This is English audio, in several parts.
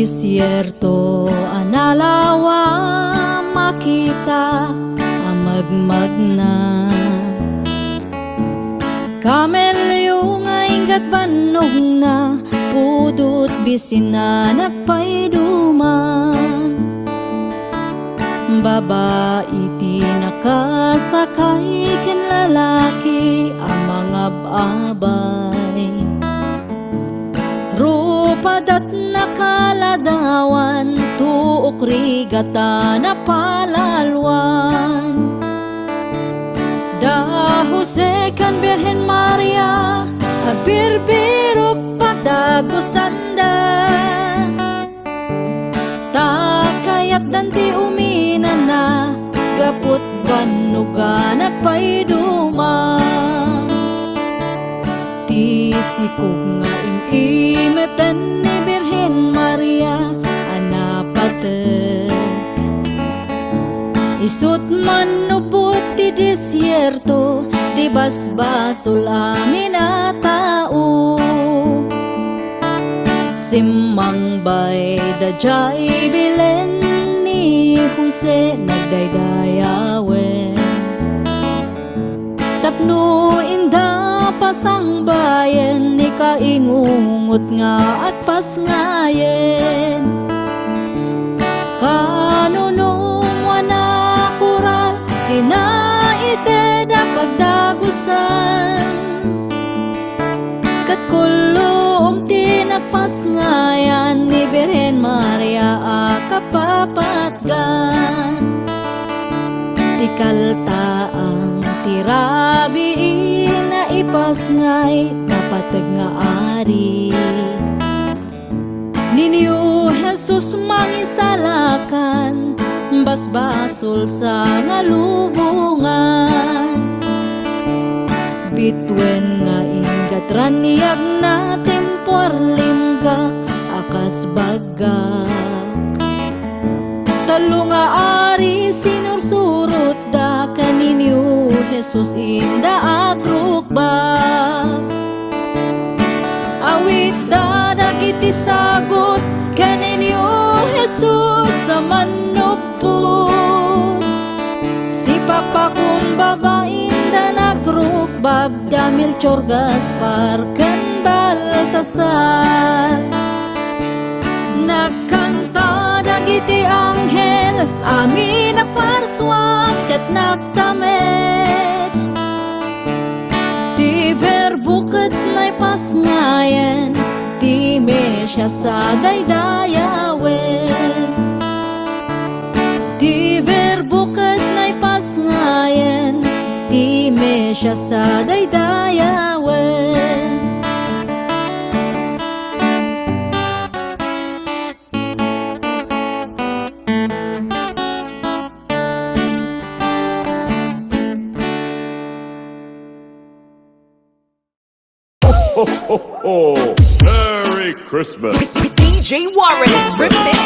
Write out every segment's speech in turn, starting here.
disyerto analawa makita amagmag na kamelyo nga ingat banog na pudot bisina nagpayduma babae ti nakasakay ken lalaki ang mga abay rupadat nakaladawan tuok rigata na palalwan da Jose kan Birhen Maria abirbirok padagosanda takayat danti umina na gaput banuga nagpayduma ti sikog nga imimeten ni Birhen Maria anapatek isut manubot ti disyerto di basbasol amin na tao simmang bay da jay bilen ni Jose nagdaydayawen tapno inda pasang bayan ni kaingungot nga at pasngayen kanunong wana kural tinaite da pagdagusan kat kulum tinapasngayan ni Birhen Maria akapapatgan tikalta ang tirabi na ipasngay napatag nga ari ninyo Jesus mangisalakan basbasol sa ngalubungan bitwen nga ingat raniyag na tempor limgak akas bagak talo nga ari sinursurot da kaninyo Jesus inda agrukbak awit da dagiti sagot kaninyo Jesus sa manupot si Papa kong babain da nagrukbab da Melchor Gaspar kan Baltasar nagkanta dagiti anghel amin na parswak ket nagtamed ti verbo ket naipasngayen ti Mesya sa daydayawen ti verbo ket naipasngayen ti Mesya sa daydayawen Ho, ho, ho! Merry Christmas! DJ Warren, remix.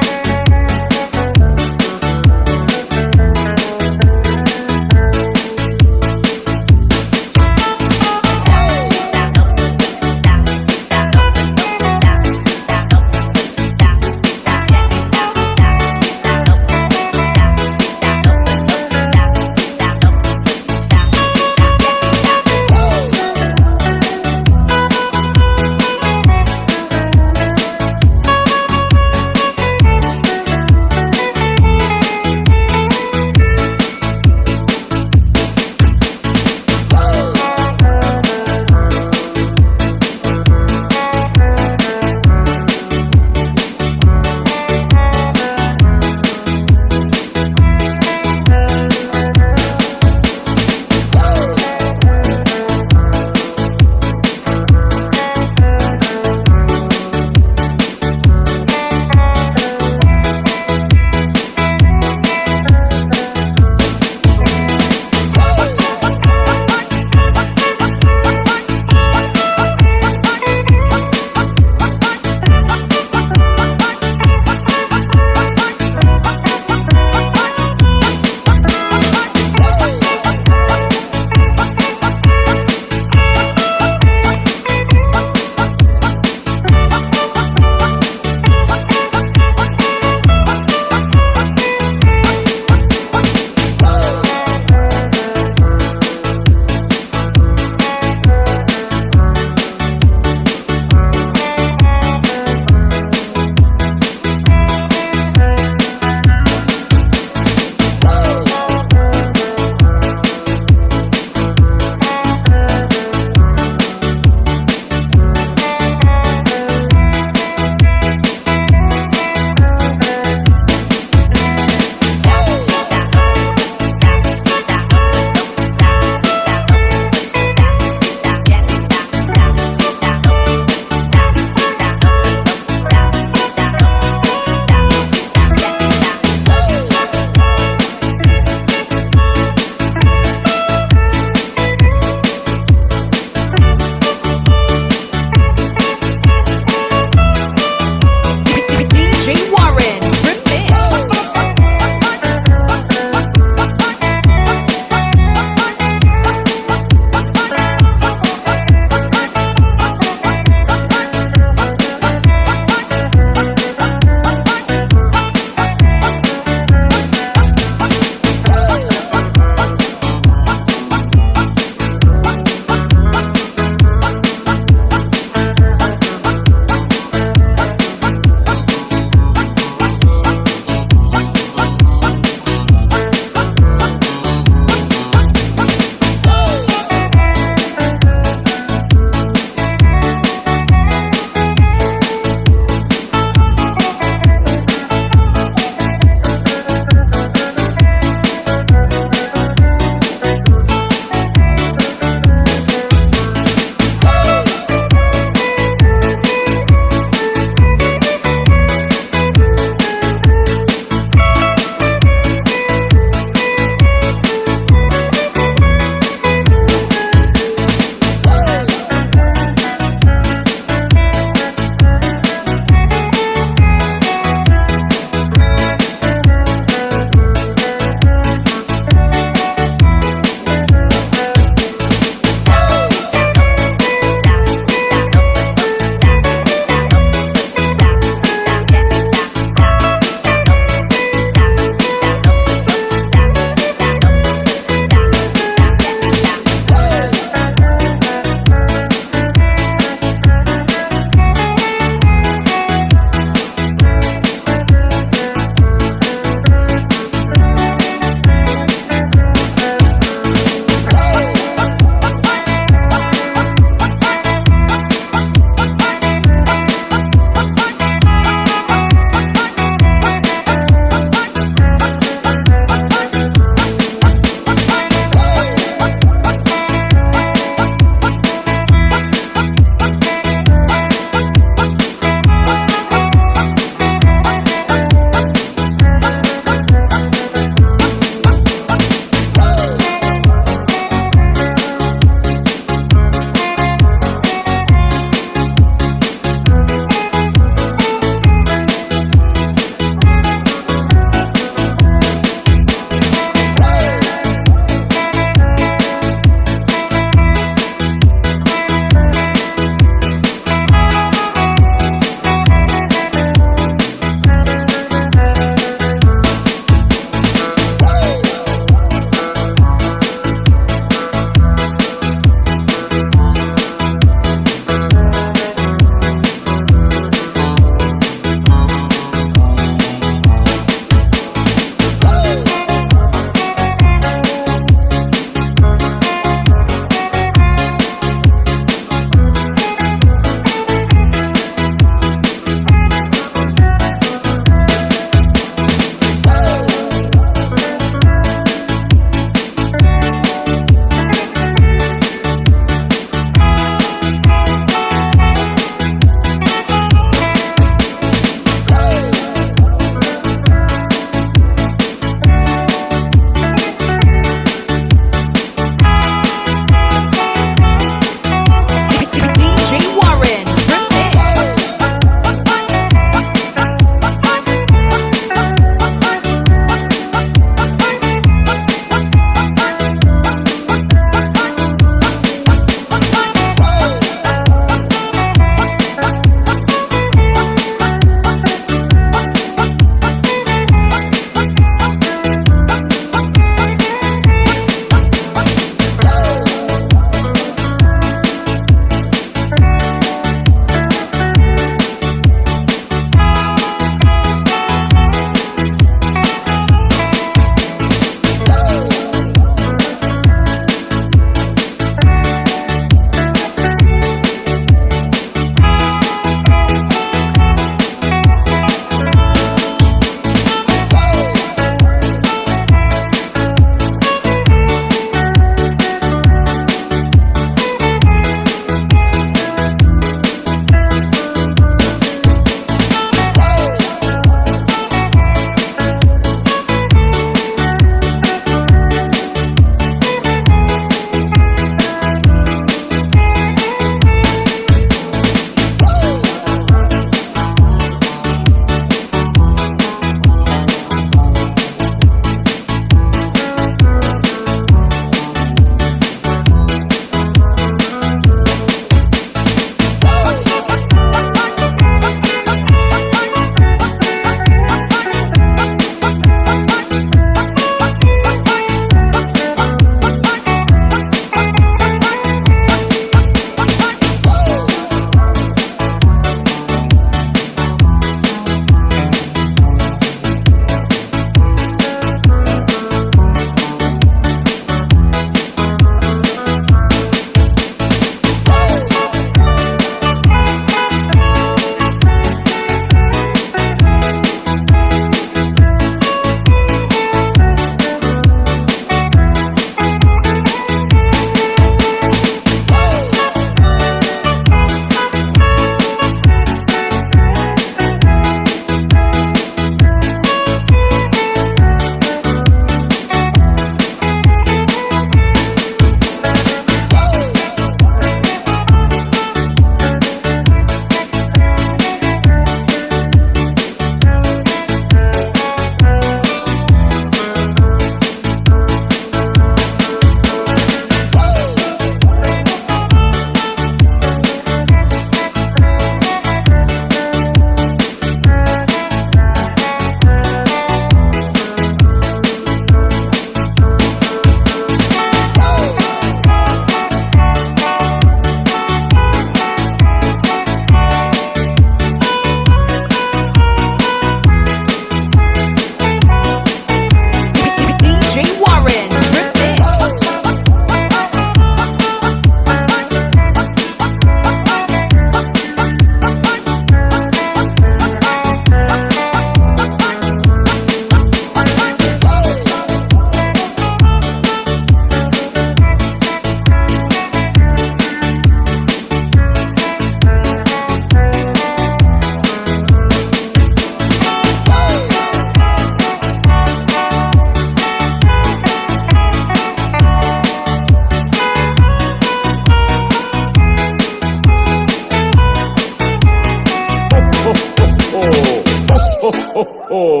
ho!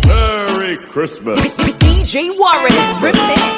Merry Christmas! DJ Warren, rip it.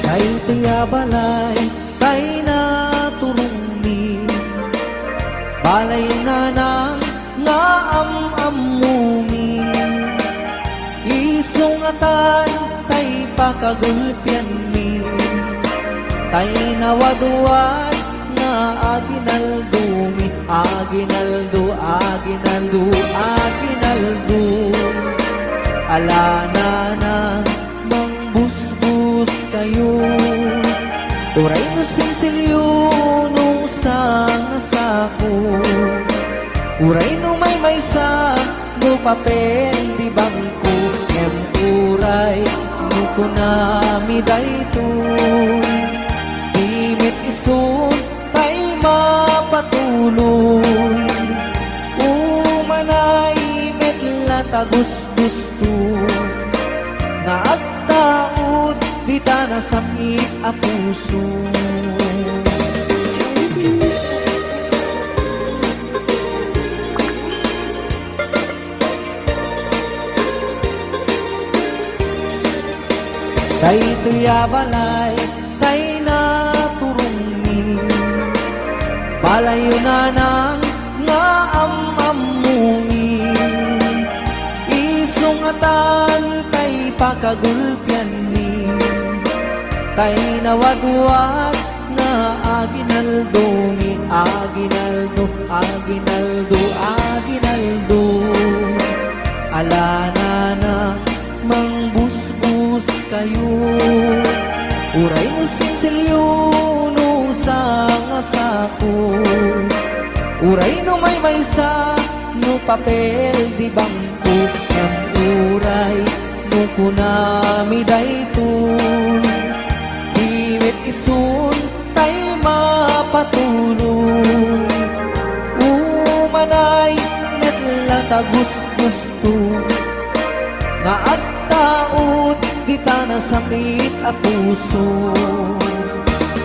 Kay tiya balay, kay naturumi, balay na nang nga am-amumi. Isungatan, tay pakagulpian mi, tay nawaduan nga aginaldumi. Aginaldo, aginaldo, aginaldo. Ala na nang mangbusbus kayo, uray no sinsilyo no sangasako, uray no may sa no papel di bangko. Em uray no kunami daytoy, dimit isun tay mapatuloy. Umanay metla tagus gusto, nga agtaod di ta nasakit a puso. Kay tuya balay, kay naturumi, balayo na nang nga am-amumi. Isungatan, kay pakagulpian ni, kay nawadwad na aginaldumi. Aginaldo, aginaldo, aginaldo. Ala na na mangbusbus kayo, uray mo sinsilyo no sangasako, uray no may sa no papel di bangko. Ang uray no kunami daytoy, dimit isun tay mapatuloy. Umanay netla tagus gusto, nga agtaod di ta nasakit a puso.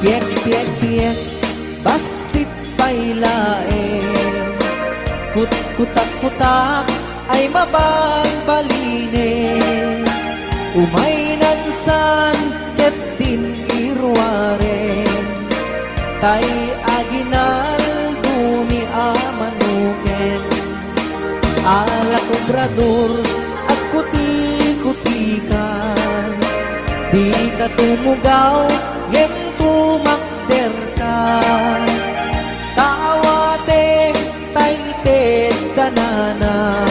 Piek, piek, piek, basit pa'y laeng, kutak-kutak ay mabagbalinin. Umay nansan ket din irwaren, tay aginaldumi amanuken. Ala kubrador at kuti-kutikan, di ka tumugaw, gem tumakder ka. Taawatem, tay ited danana,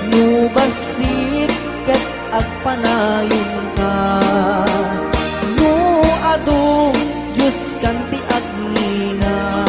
nubasit ket agpanayon ka. Nu adu, Diyos kanti agnina.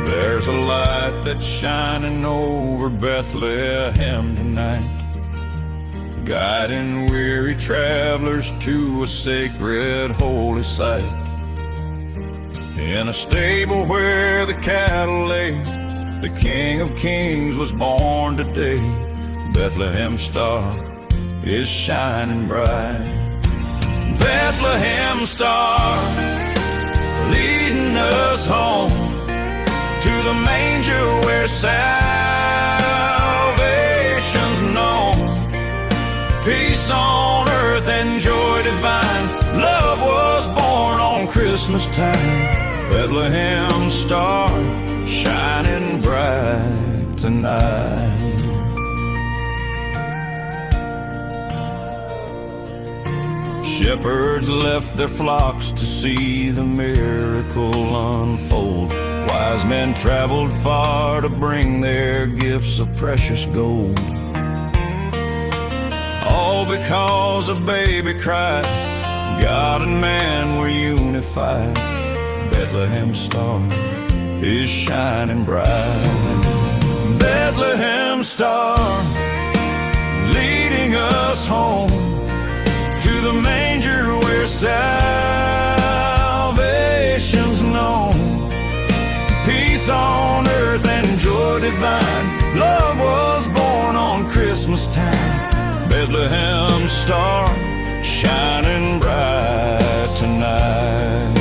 There's a light that's shining over Bethlehem tonight, guiding weary travelers to a sacred holy site. In a stable where the cattle lay, the King of Kings was born today. Bethlehem star is shining bright. Bethlehem star leading us home to the manger where salvation's known. Peace on earth and joy divine, love was born on Christmas time. Bethlehem star shining bright tonight. Shepherds left their flocks to see the miracle unfold. Wise men traveled far to bring their gifts of precious gold. All because a baby cried, God and man were unified. Bethlehem star is shining bright. Bethlehem star leading us home to the manger where salvation divine. Love was born on Christmas time. Bethlehem star shining bright tonight.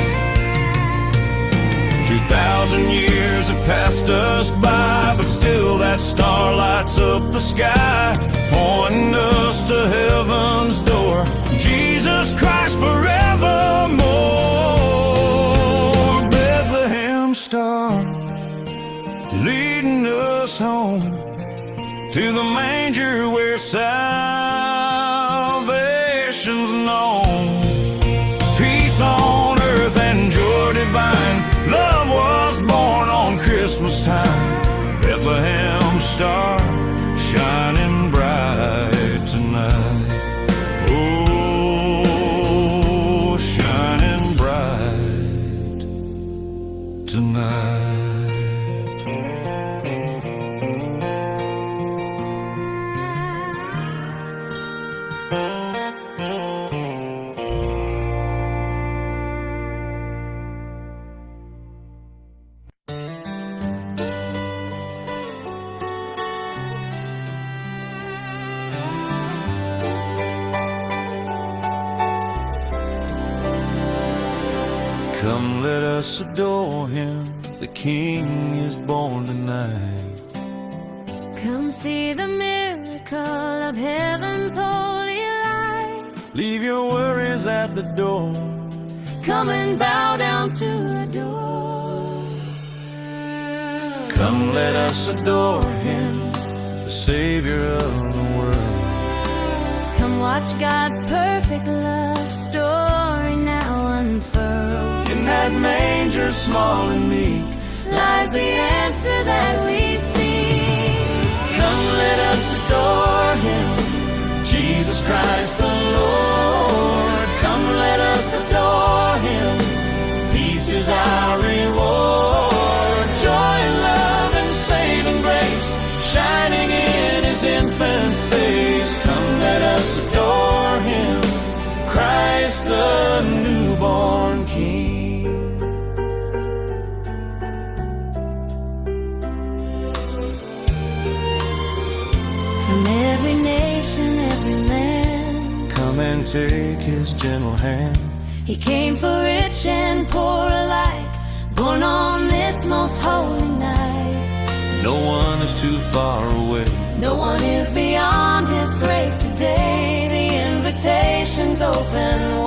2,000 years have passed us by, but still that star lights up the sky, pointing us to heaven's door. Jesus Christ forevermore. Bethlehem star leading us home to the manger where salvation's known. Peace on earth and joy divine. Love was born on Christmas time. Bethlehem star shining bright tonight. Oh, shining bright tonight. Come, let us adore him. The King is born tonight. Come see the miracle of heaven's holy light. Leave your worries at the door. Come and bow down to adore. Come, let us adore him, the Savior of the world. Come watch God's perfect love story now unfurled. In that manger small and meek Lies the answer that we seek. Come, let us adore him, Jesus Christ the Lord. Come, let us adore him, peace is our reward. Joy and love and saving grace shining in his infant face. Come, let us adore him, Christ the newborn King. From every nation, every land, Come and take his gentle hand. he came for rich and poor alike, born on this most holy night. No one is too far away. No one is beyond his grace today. The invitation's open